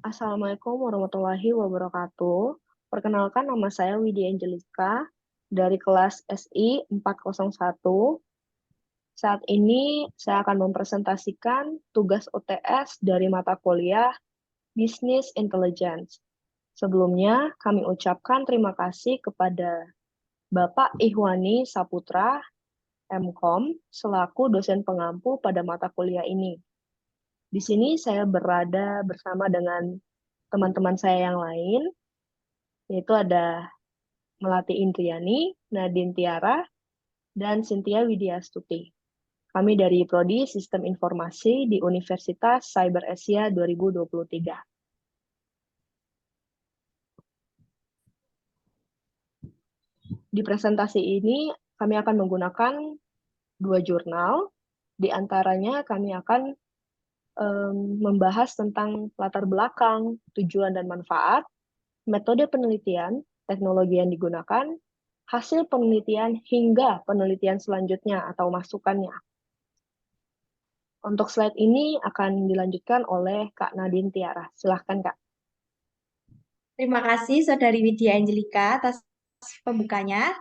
Assalamualaikum warahmatullahi wabarakatuh. Perkenalkan, nama saya Widya Angelika dari kelas SI 401. Saat ini saya akan mempresentasikan tugas UTS dari mata kuliah Business Intelligence. Sebelumnya, kami ucapkan terima kasih kepada Bapak Ihwani Saputra, MKOM, selaku dosen pengampu pada mata kuliah ini. Di sini saya berada bersama dengan teman-teman saya yang lain, yaitu ada Melati Indriani, Nadine Tiara, dan Cynthia Widyastuti. Kami dari Prodi Sistem Informasi di Universitas Cyber Asia 2023. Di presentasi ini, kami akan menggunakan dua jurnal. Di antaranya kami akan membahas tentang latar belakang, tujuan dan manfaat, metode penelitian, teknologi yang digunakan, hasil penelitian hingga penelitian selanjutnya atau masukannya. Untuk slide ini akan dilanjutkan oleh Kak Nadine Tiara. Silahkan, Kak. Terima kasih Saudari Widya Angelika atas pembukanya.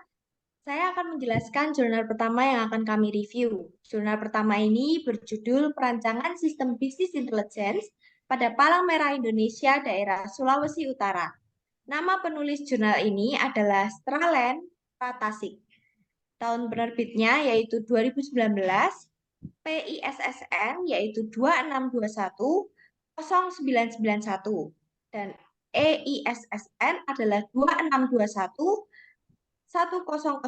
Saya akan menjelaskan jurnal pertama yang akan kami review. Jurnal pertama ini berjudul Perancangan Sistem Bisnis Intelligence pada Palang Merah Indonesia Daerah Sulawesi Utara. Nama penulis jurnal ini adalah Stralen Pratasik. Tahun penerbitnya yaitu 2019, PISSN yaitu 2621 0991 dan EISSN adalah 2621 1009.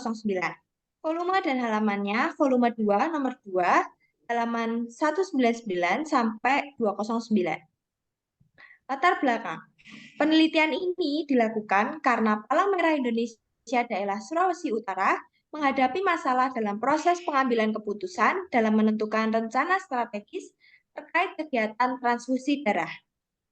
Volume dan halamannya, volume 2, nomor 2, halaman 199 sampai 209. Latar belakang. Penelitian ini dilakukan karena Palang Merah Indonesia daerah Sulawesi Utara menghadapi masalah dalam proses pengambilan keputusan dalam menentukan rencana strategis terkait kegiatan transfusi darah.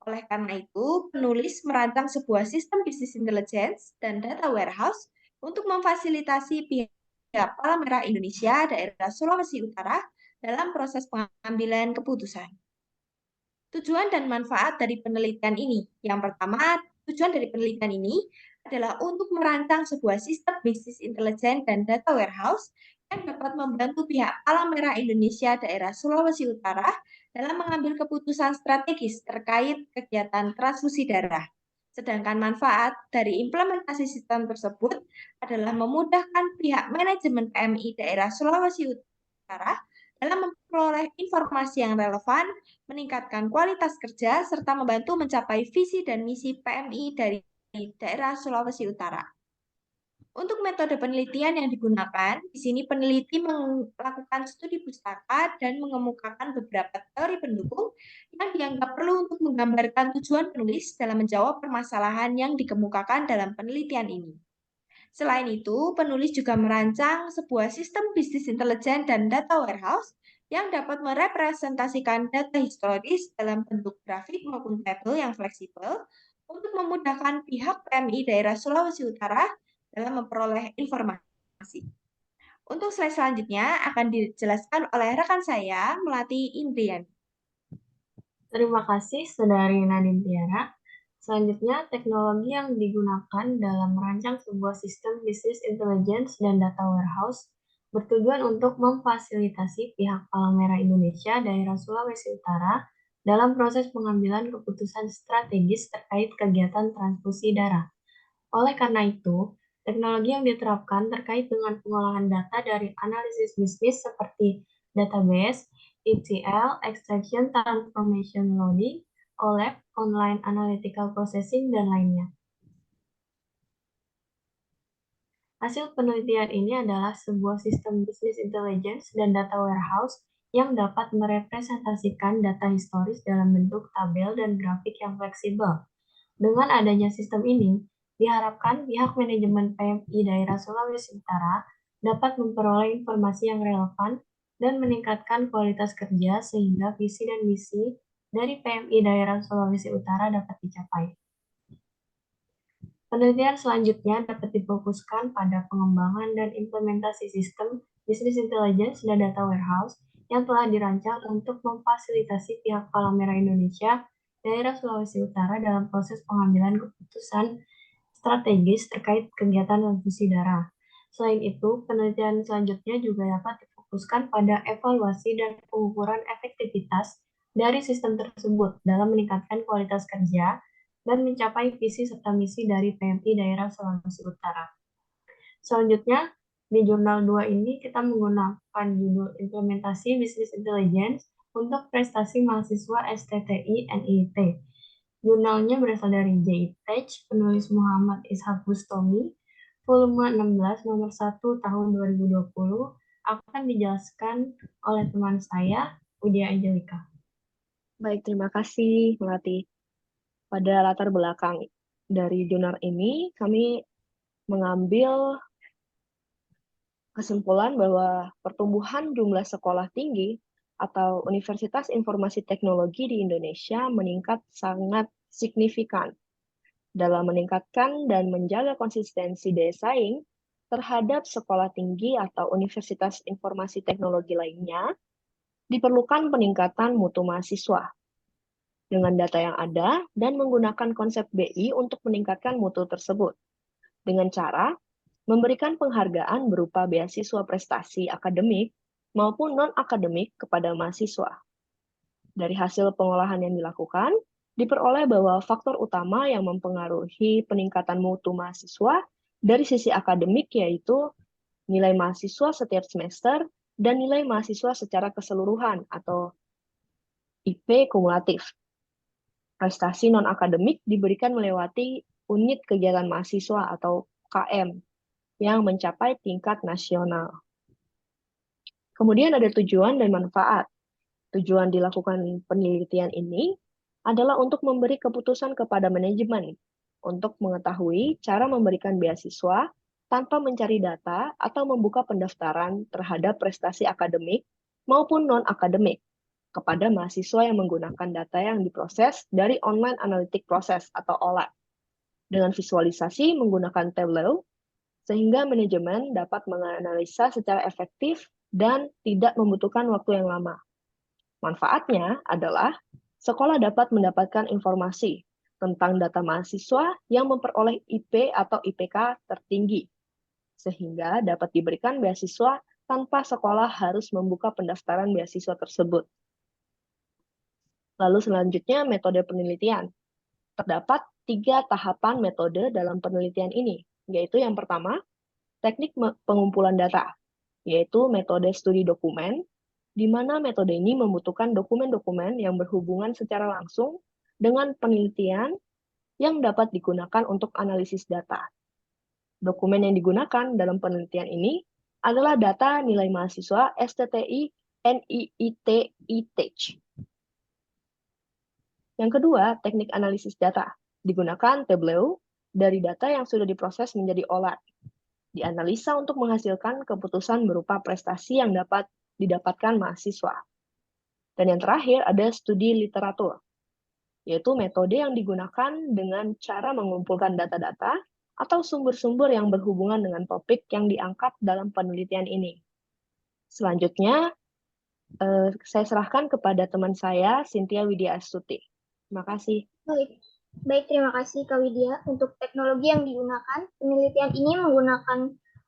Oleh karena itu, penulis merancang sebuah sistem bisnis intelligence dan data warehouse untuk memfasilitasi pihak Palang Merah Indonesia daerah Sulawesi Utara dalam proses pengambilan keputusan. Tujuan dan manfaat dari penelitian ini. Yang pertama, tujuan dari penelitian ini adalah untuk merancang sebuah sistem bisnis intelijen dan data warehouse yang dapat membantu pihak Palang Merah Indonesia daerah Sulawesi Utara dalam mengambil keputusan strategis terkait kegiatan transfusi darah. Sedangkan manfaat dari implementasi sistem tersebut adalah memudahkan pihak manajemen PMI daerah Sulawesi Utara dalam memperoleh informasi yang relevan, meningkatkan kualitas kerja, serta membantu mencapai visi dan misi PMI dari daerah Sulawesi Utara. Untuk metode penelitian yang digunakan, di sini peneliti melakukan studi pustaka dan mengemukakan beberapa teori pendukung yang dianggap perlu untuk menggambarkan tujuan penulis dalam menjawab permasalahan yang dikemukakan dalam penelitian ini. Selain itu, penulis juga merancang sebuah sistem bisnis intelijen dan data warehouse yang dapat merepresentasikan data historis dalam bentuk grafik maupun tabel yang fleksibel untuk memudahkan pihak PMI daerah Sulawesi Utara dalam memperoleh informasi. Untuk slide selanjutnya akan dijelaskan oleh rekan saya, Melati Indrian. Terima kasih, Saudari Nadine Tiara. Selanjutnya, teknologi yang digunakan dalam merancang sebuah sistem bisnis intelligence dan data warehouse bertujuan untuk memfasilitasi pihak Palang Merah Indonesia daerah Sulawesi Utara dalam proses pengambilan keputusan strategis terkait kegiatan transfusi darah. Oleh karena itu, teknologi yang diterapkan terkait dengan pengolahan data dari analisis bisnis seperti database, ETL, extraction, transformation loading, OLAP, online analytical processing, dan lainnya. Hasil penelitian ini adalah sebuah sistem bisnis intelligence dan data warehouse yang dapat merepresentasikan data historis dalam bentuk tabel dan grafik yang fleksibel. Dengan adanya sistem ini, diharapkan pihak manajemen PMI daerah Sulawesi Utara dapat memperoleh informasi yang relevan dan meningkatkan kualitas kerja sehingga visi dan misi dari PMI daerah Sulawesi Utara dapat dicapai. Penelitian selanjutnya dapat difokuskan pada pengembangan dan implementasi sistem bisnis intelligence dan data warehouse yang telah dirancang untuk memfasilitasi pihak Palang Merah Indonesia daerah Sulawesi Utara dalam proses pengambilan keputusan strategis terkait kegiatan transfusi darah. Selain itu, penelitian selanjutnya juga dapat difokuskan pada evaluasi dan pengukuran efektivitas dari sistem tersebut dalam meningkatkan kualitas kerja dan mencapai visi serta misi dari PMI daerah Sulawesi Utara. Selanjutnya, di jurnal 2 ini kita menggunakan judul Implementasi Business Intelligence untuk prestasi mahasiswa STTI NIT. Jurnalnya berasal dari JITEC, penulis Muhammad Ishak Bustomi, volume 16 nomor 1 tahun 2020, akan dijelaskan oleh teman saya, Widya Angelika. Baik, terima kasih, Melati. Pada latar belakang dari jurnal ini, kami mengambil kesimpulan bahwa pertumbuhan jumlah sekolah tinggi atau Universitas Informasi Teknologi di Indonesia meningkat sangat signifikan dalam meningkatkan dan menjaga konsistensi daya saing terhadap sekolah tinggi atau Universitas Informasi Teknologi lainnya, diperlukan peningkatan mutu mahasiswa dengan data yang ada dan menggunakan konsep BI untuk meningkatkan mutu tersebut dengan cara memberikan penghargaan berupa beasiswa prestasi akademik maupun non-akademik kepada mahasiswa. Dari hasil pengolahan yang dilakukan, diperoleh bahwa faktor utama yang mempengaruhi peningkatan mutu mahasiswa dari sisi akademik yaitu nilai mahasiswa setiap semester dan nilai mahasiswa secara keseluruhan atau IP kumulatif. Prestasi non-akademik diberikan melewati unit kegiatan mahasiswa atau KM yang mencapai tingkat nasional. Kemudian ada tujuan dan manfaat. Tujuan dilakukan penelitian ini adalah untuk memberi keputusan kepada manajemen untuk mengetahui cara memberikan beasiswa tanpa mencari data atau membuka pendaftaran terhadap prestasi akademik maupun non-akademik kepada mahasiswa yang menggunakan data yang diproses dari Online Analytic Process atau OLAP dengan visualisasi menggunakan Tableau, sehingga manajemen dapat menganalisa secara efektif dan tidak membutuhkan waktu yang lama. Manfaatnya adalah sekolah dapat mendapatkan informasi tentang data mahasiswa yang memperoleh IP atau IPK tertinggi, sehingga dapat diberikan beasiswa tanpa sekolah harus membuka pendaftaran beasiswa tersebut. Lalu selanjutnya metode penelitian. Terdapat 3 tahapan metode dalam penelitian ini, yaitu yang pertama, teknik pengumpulan data, yaitu metode studi dokumen, di mana metode ini membutuhkan dokumen-dokumen yang berhubungan secara langsung dengan penelitian yang dapat digunakan untuk analisis data. Dokumen yang digunakan dalam penelitian ini adalah data nilai mahasiswa STTI NIIT ITEC. Yang kedua, teknik analisis data. Digunakan Tableau dari data yang sudah diproses menjadi OLAP. Dianalisa untuk menghasilkan keputusan berupa prestasi yang dapat didapatkan mahasiswa. Dan yang terakhir ada studi literatur, yaitu metode yang digunakan dengan cara mengumpulkan data-data atau sumber-sumber yang berhubungan dengan topik yang diangkat dalam penelitian ini. Selanjutnya, saya serahkan kepada teman saya, Cynthia Widya Astuti. Terima kasih. Baik, terima kasih Kak Widya. Untuk teknologi yang digunakan, penelitian ini menggunakan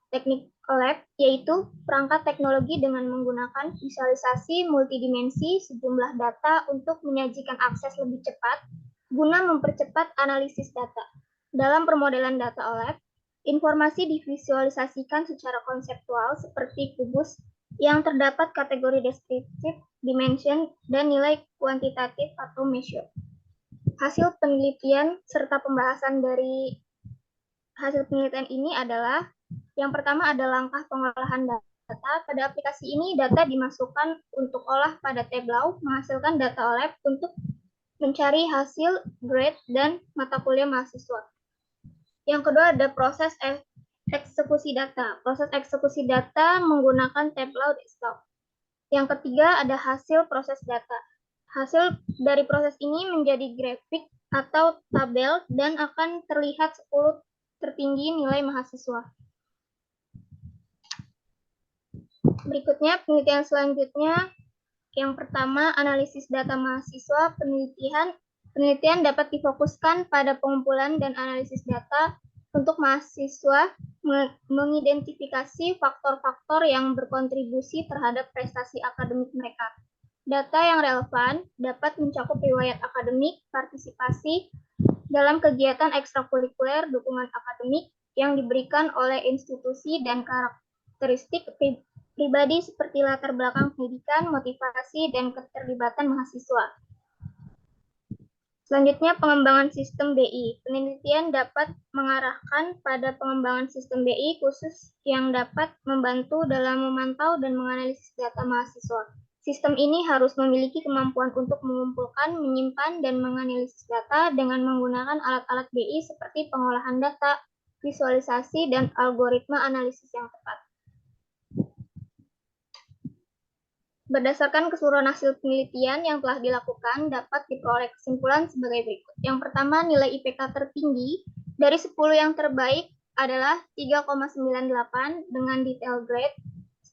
teknik OLAP, yaitu perangkat teknologi dengan menggunakan visualisasi multidimensi sejumlah data untuk menyajikan akses lebih cepat guna mempercepat analisis data. Dalam permodelan data OLAP, informasi divisualisasikan secara konseptual seperti kubus yang terdapat kategori deskriptif, dimension, dan nilai kuantitatif atau measure. Hasil penelitian serta pembahasan dari hasil penelitian ini adalah yang pertama ada langkah pengolahan data. Pada aplikasi ini data dimasukkan untuk olah pada Tableau, menghasilkan data OLAP untuk mencari hasil grade dan mata kuliah mahasiswa. Yang kedua ada proses eksekusi data. Proses eksekusi data menggunakan Tableau desktop. Yang ketiga ada hasil proses data. Hasil dari proses ini menjadi grafik atau tabel dan akan terlihat 10 tertinggi nilai mahasiswa. Berikutnya penelitian selanjutnya. Yang pertama analisis data mahasiswa, penelitian Penelitian dapat difokuskan pada pengumpulan dan analisis data untuk mahasiswa mengidentifikasi faktor-faktor yang berkontribusi terhadap prestasi akademik mereka. Data yang relevan dapat mencakup riwayat akademik, partisipasi dalam kegiatan ekstrakurikuler, dukungan akademik yang diberikan oleh institusi, dan karakteristik pribadi seperti latar belakang pendidikan, motivasi, dan keterlibatan mahasiswa. Selanjutnya, pengembangan sistem BI. Penelitian dapat mengarahkan pada pengembangan sistem BI khusus yang dapat membantu dalam memantau dan menganalisis data mahasiswa. Sistem ini harus memiliki kemampuan untuk mengumpulkan, menyimpan, dan menganalisis data dengan menggunakan alat-alat BI seperti pengolahan data, visualisasi, dan algoritma analisis yang tepat. Berdasarkan keseluruhan hasil penelitian yang telah dilakukan, dapat diperoleh kesimpulan sebagai berikut. Yang pertama, nilai IPK tertinggi dari 10 yang terbaik adalah 3,98 dengan detail grade.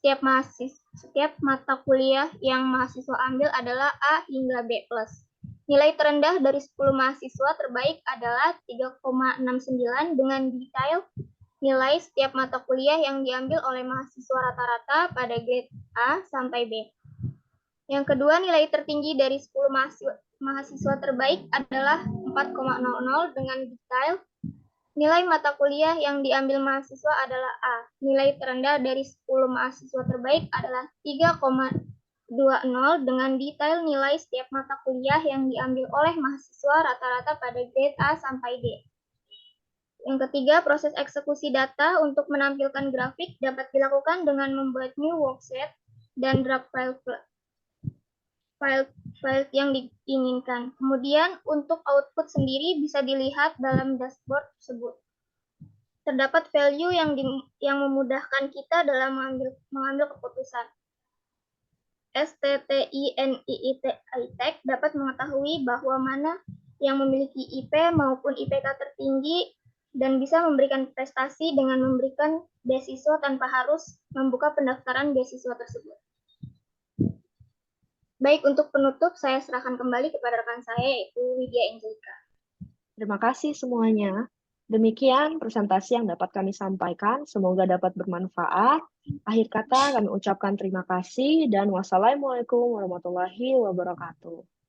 Setiap mata kuliah yang mahasiswa ambil adalah A hingga B+. Nilai terendah dari 10 mahasiswa terbaik adalah 3,69 dengan detail nilai setiap mata kuliah yang diambil oleh mahasiswa rata-rata pada grade A sampai B. Yang kedua, nilai tertinggi dari 10 mahasiswa terbaik adalah 4,00 dengan detail nilai mata kuliah yang diambil mahasiswa adalah A. Nilai terendah dari 10 mahasiswa terbaik adalah 3,20 dengan detail nilai setiap mata kuliah yang diambil oleh mahasiswa rata-rata pada grade A sampai D. Yang ketiga, proses eksekusi data untuk menampilkan grafik dapat dilakukan dengan membuat new worksheet dan drag file yang diinginkan. Kemudian untuk output sendiri bisa dilihat dalam dashboard tersebut. Terdapat value yang memudahkan kita dalam mengambil keputusan. STTINIIT dapat mengetahui bahwa mana yang memiliki IP maupun IPK tertinggi dan bisa memberikan prestasi dengan memberikan beasiswa tanpa harus membuka pendaftaran beasiswa tersebut. Baik, untuk penutup saya serahkan kembali kepada rekan saya yaitu Widya Angelika. Terima kasih semuanya. Demikian presentasi yang dapat kami sampaikan. Semoga dapat bermanfaat. Akhir kata kami ucapkan terima kasih dan wassalamualaikum warahmatullahi wabarakatuh.